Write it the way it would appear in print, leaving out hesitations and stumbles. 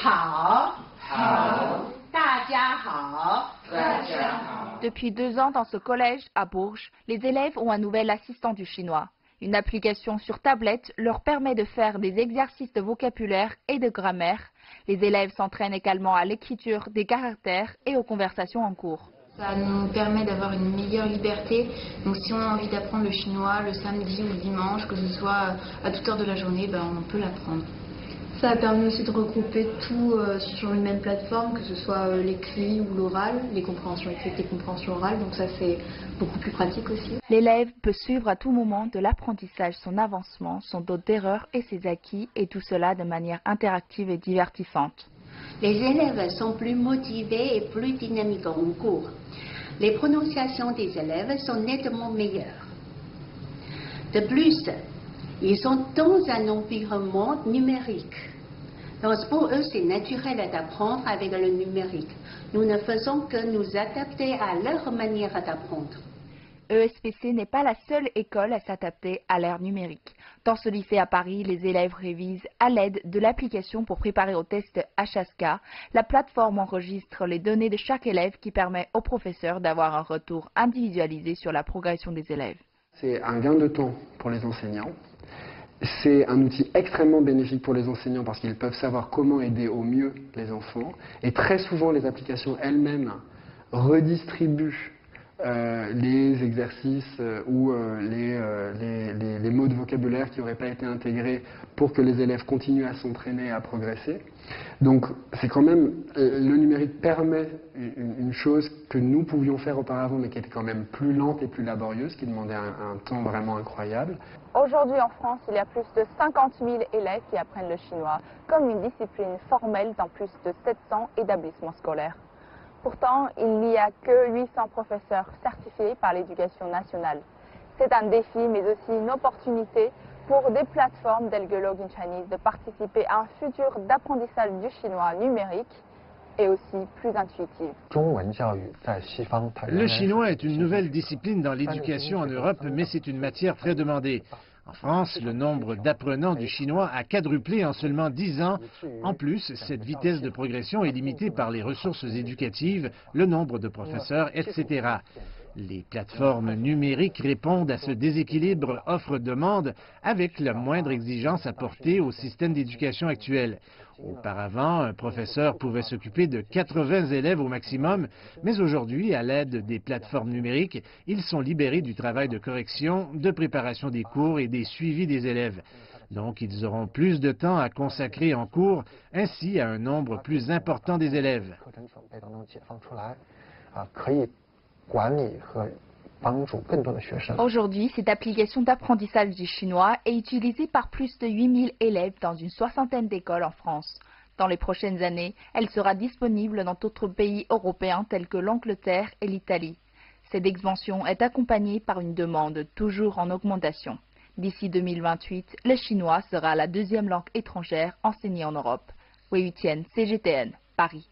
好，大家好。 Depuis 2 ans, dans ce collège à Bourges, les élèves ont un nouvel assistant du chinois. Une application sur tablette leur permet de faire des exercices de vocabulaire et de grammaire. Les élèves s'entraînent également à l'écriture des caractères et aux conversations en cours. Ça nous permet d'avoir une meilleure liberté. Donc si on a envie d'apprendre le chinois le samedi ou le dimanche, que ce soit à toute heure de la journée, on peut l'apprendre. Ça a permis aussi de regrouper tout sur une même plateforme, que ce soit l'écrit ou l'oral, les compréhensions écrites et les compréhensions orales, donc ça c'est beaucoup plus pratique aussi. L'élève peut suivre à tout moment de l'apprentissage son avancement, son taux d'erreur et ses acquis, et tout cela de manière interactive et divertissante. Les élèves sont plus motivés et plus dynamiques en cours. Les prononciations des élèves sont nettement meilleures. De plus, ils sont dans un environnement numérique. Donc pour eux, c'est naturel d'apprendre avec le numérique. Nous ne faisons que nous adapter à leur manière d'apprendre. ESPC n'est pas la seule école à s'adapter à l'ère numérique. Dans ce lycée à Paris, les élèves révisent à l'aide de l'application pour préparer au test HSK. La plateforme enregistre les données de chaque élève qui permet aux professeurs d'avoir un retour individualisé sur la progression des élèves. C'est un gain de temps pour les enseignants. C'est un outil extrêmement bénéfique pour les enseignants parce qu'ils peuvent savoir comment aider au mieux les enfants. Et très souvent, les applications elles-mêmes redistribuent les exercices ou les mots de vocabulaire qui n'auraient pas été intégrés pour que les élèves continuent à s'entraîner et à progresser. Donc c'est quand même, le numérique permet une chose que nous pouvions faire auparavant mais qui était quand même plus lente et plus laborieuse, qui demandait un temps vraiment incroyable. Aujourd'hui en France, il y a plus de 50 000 élèves qui apprennent le chinois comme une discipline formelle dans plus de 700 établissements scolaires. Pourtant, il n'y a que 800 professeurs certifiés par l'Éducation nationale. C'est un défi, mais aussi une opportunité pour des plateformes telles que Login Chinese de participer à un futur d'apprentissage du chinois numérique et aussi plus intuitif. Le chinois est une nouvelle discipline dans l'éducation en Europe, mais c'est une matière très demandée. En France, le nombre d'apprenants du chinois a quadruplé en seulement 10 ans. En plus, cette vitesse de progression est limitée par les ressources éducatives, le nombre de professeurs, etc. Les plateformes numériques répondent à ce déséquilibre offre-demande avec la moindre exigence apportée au système d'éducation actuel. Auparavant, un professeur pouvait s'occuper de 80 élèves au maximum, mais aujourd'hui, à l'aide des plateformes numériques, ils sont libérés du travail de correction, de préparation des cours et des suivis des élèves. Donc, ils auront plus de temps à consacrer en cours, ainsi à un nombre plus important des élèves. Aujourd'hui, cette application d'apprentissage du chinois est utilisée par plus de 8000 élèves dans une 60aine d'écoles en France. Dans les prochaines années, elle sera disponible dans d'autres pays européens tels que l'Angleterre et l'Italie. Cette expansion est accompagnée par une demande toujours en augmentation. D'ici 2028, le chinois sera la 2e langue étrangère enseignée en Europe. Wei Yutian, CGTN, Paris.